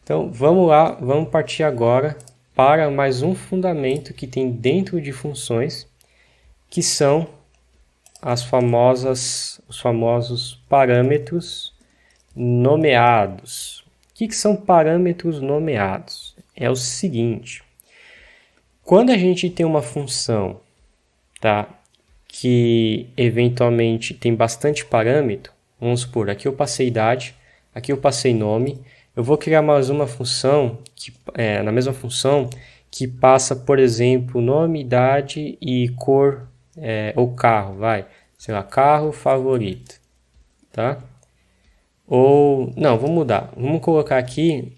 Então, vamos lá, vamos partir agora para mais um fundamento que tem dentro de funções, que são os famosos parâmetros nomeados. O que são parâmetros nomeados? É o seguinte, quando a gente tem uma função, tá, que eventualmente tem bastante parâmetro, vamos supor, aqui eu passei idade, aqui eu passei nome, eu vou criar mais uma função, na mesma função, que passa, por exemplo, nome, idade e cor, ou carro, sei lá, carro favorito, tá? Ou, não, vamos mudar, vamos colocar aqui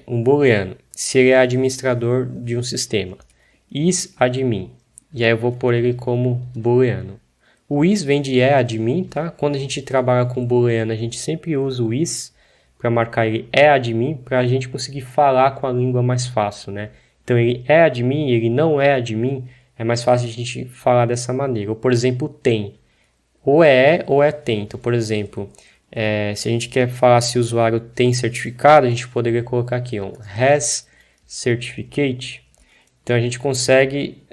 um booleano, se ele é administrador de um sistema, is_admin, e aí eu vou pôr ele como booleano. O is vem de admin, tá? Quando a gente trabalha com booleano, a gente sempre usa o is para marcar ele admin, para a gente conseguir falar com a língua mais fácil, né? Então ele é admin, ele não é admin, é mais fácil a gente falar dessa maneira. Ou, por exemplo, tem. Ou é tem. Então, por exemplo, se a gente quer falar se o usuário tem certificado, a gente poderia colocar aqui, has certificate. Então a gente consegue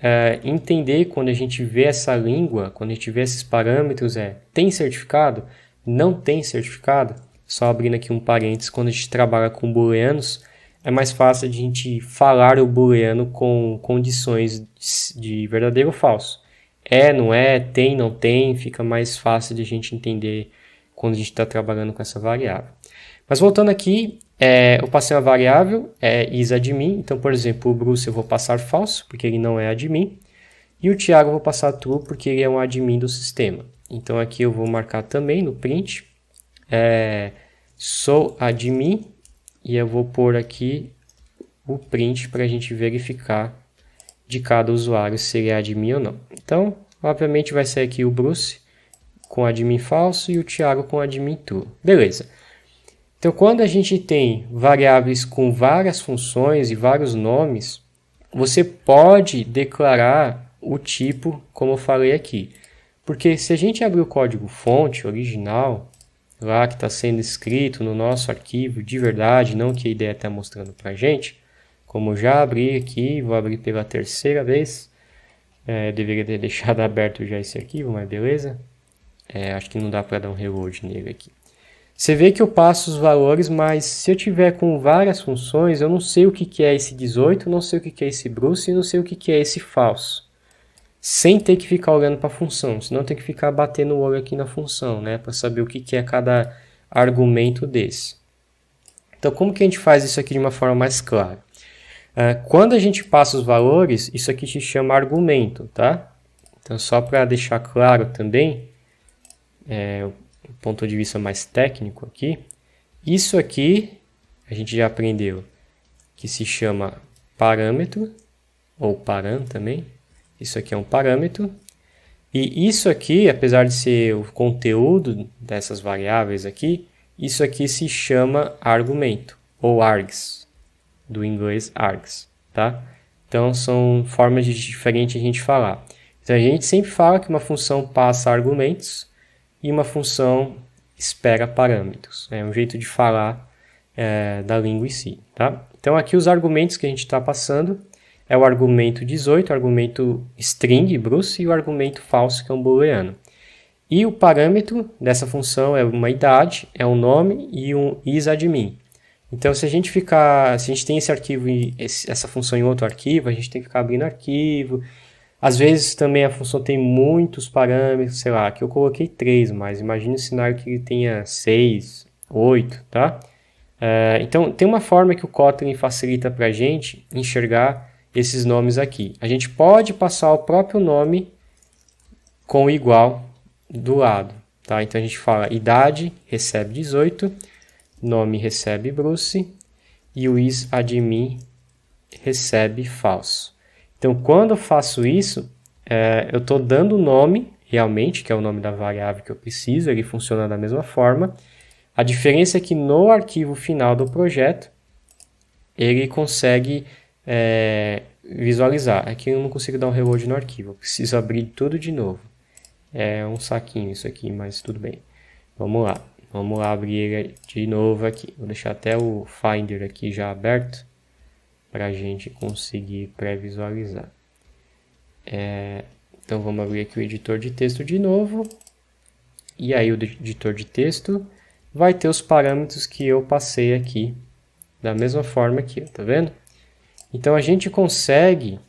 entender quando a gente vê essa língua, quando a gente vê esses parâmetros, tem certificado, não tem certificado. Só abrindo aqui um parênteses, quando a gente trabalha com booleanos, é mais fácil a gente falar o booleano com condições de verdadeiro ou falso. Não é, tem, não tem, fica mais fácil de a gente entender quando a gente está trabalhando com essa variável. Mas voltando aqui, eu passei uma variável, is_admin, então, por exemplo, o Bruce eu vou passar falso, porque ele não é admin, e o Thiago eu vou passar true, porque ele é um admin do sistema. Então, aqui eu vou marcar também no print, sou admin, e eu vou pôr aqui o print para a gente verificar de cada usuário se ele é admin ou não. Então, obviamente vai ser aqui o Bruce com admin falso e o Thiago com admin true. Beleza. Então, quando a gente tem variáveis com várias funções e vários nomes, você pode declarar o tipo, como eu falei aqui. Porque se a gente abrir o código fonte original, lá que está sendo escrito no nosso arquivo de verdade, não que a ideia está mostrando para a gente, como eu já abri aqui, vou abrir pela terceira vez, deveria ter deixado aberto já esse arquivo, mas beleza. Acho que não dá para dar um reload nele aqui. Você vê que eu passo os valores, mas se eu tiver com várias funções, eu não sei o que é esse 18, não sei o que é esse Bruce e não sei o que é esse falso. Sem ter que ficar olhando para a função, senão tem que ficar batendo o olho aqui na função, né, para saber o que é cada argumento desse. Então, como que a gente faz isso aqui de uma forma mais clara? Quando a gente passa os valores, isso aqui se chama argumento, tá? Então, só para deixar claro também, do ponto de vista mais técnico aqui, isso aqui a gente já aprendeu que se chama parâmetro, ou param também. Isso aqui é um parâmetro. E isso aqui, apesar de ser o conteúdo dessas variáveis aqui, isso aqui se chama argumento, ou args, do inglês args, tá? Então, são formas diferentes de a gente falar. Então, a gente sempre fala que uma função passa argumentos e uma função espera parâmetros. É um jeito de falar da língua em si, tá? Então, aqui os argumentos que a gente está passando é o argumento 18, o argumento string, Bruce, e o argumento falso, que é um booleano. E o parâmetro dessa função é uma idade, é um nome e um is_admin. Então, se a gente tem esse arquivo e essa função em outro arquivo, a gente tem que ficar abrindo arquivo. Às vezes também a função tem muitos parâmetros, sei lá, aqui eu coloquei 3, mas imagine um cenário que ele tenha 6, 8, tá? Então, tem uma forma que o Kotlin facilita para a gente enxergar esses nomes aqui. A gente pode passar o próprio nome com o igual do lado, tá? Então, a gente fala idade recebe 18, nome recebe Bruce e o is_admin recebe falso. Então, quando eu faço isso, eu estou dando o nome, realmente, que é o nome da variável que eu preciso, ele funciona da mesma forma. A diferença é que no arquivo final do projeto, ele consegue visualizar. Aqui eu não consigo dar um reload no arquivo, eu preciso abrir tudo de novo. É um saquinho isso aqui, mas tudo bem. Vamos lá. Vamos lá abrir ele de novo aqui. Vou deixar até o Finder aqui já aberto para a gente conseguir pré-visualizar. Então vamos abrir aqui o editor de texto de novo. E aí o editor de texto vai ter os parâmetros que eu passei aqui, da mesma forma aqui, tá vendo? Então a gente consegue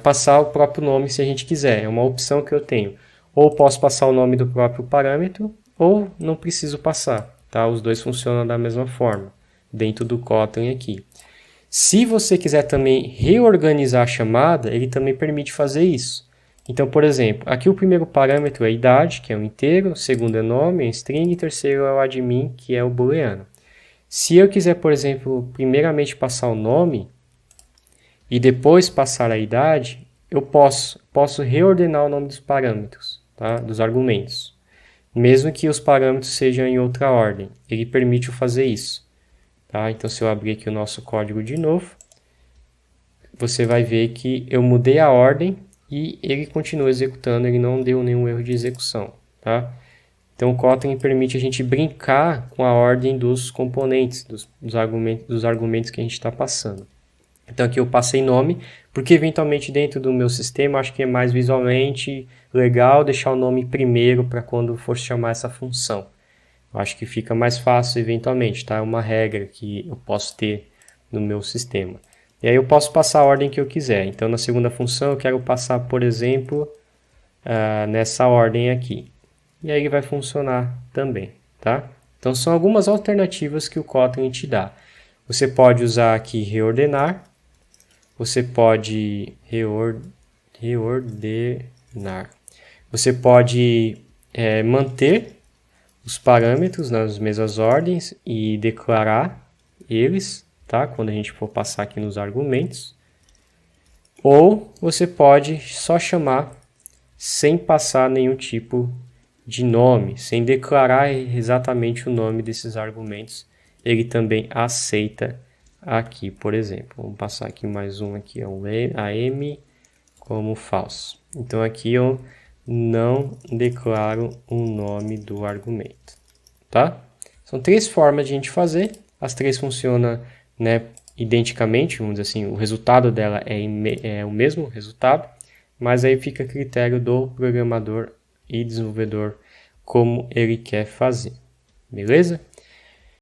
passar o próprio nome se a gente quiser, é uma opção que eu tenho. Ou posso passar o nome do próprio parâmetro, ou não preciso passar, tá? Os dois funcionam da mesma forma, dentro do Kotlin aqui. Se você quiser também reorganizar a chamada, ele também permite fazer isso. Então, por exemplo, aqui o primeiro parâmetro é a idade, que é um inteiro, o segundo é nome, é string, e o terceiro é o admin, que é o booleano. Se eu quiser, por exemplo, primeiramente passar o nome e depois passar a idade, eu posso reordenar o nome dos parâmetros, tá? Dos argumentos. Mesmo que os parâmetros sejam em outra ordem, ele permite eu fazer isso. Tá? Então, se eu abrir aqui o nosso código de novo, você vai ver que eu mudei a ordem e ele continua executando, ele não deu nenhum erro de execução. Tá? Então, o Kotlin permite a gente brincar com a ordem dos componentes, dos argumentos que a gente está passando. Então, aqui eu passei nome, porque eventualmente dentro do meu sistema, acho que é mais visualmente legal deixar o nome primeiro para quando for chamar essa função. Eu acho que fica mais fácil eventualmente, tá? É uma regra que eu posso ter no meu sistema. E aí eu posso passar a ordem que eu quiser. Então, na segunda função, eu quero passar, por exemplo, nessa ordem aqui. E aí ele vai funcionar também, tá? Então, são algumas alternativas que o Kotlin te dá. Você pode usar aqui reordenar. Você pode reordenar. Você pode manter os parâmetros nas mesmas ordens e declarar eles, tá? Quando a gente for passar aqui nos argumentos. Ou você pode só chamar sem passar nenhum tipo de nome, sem declarar exatamente o nome desses argumentos. Ele também aceita aqui, por exemplo. Vamos passar aqui mais um aqui, a M como falso. Então aqui eu não declaro o nome do argumento, tá? São três formas de a gente fazer. As três funcionam, né, identicamente, vamos dizer assim, o resultado dela é o mesmo resultado, mas aí fica a critério do programador e desenvolvedor como ele quer fazer, beleza?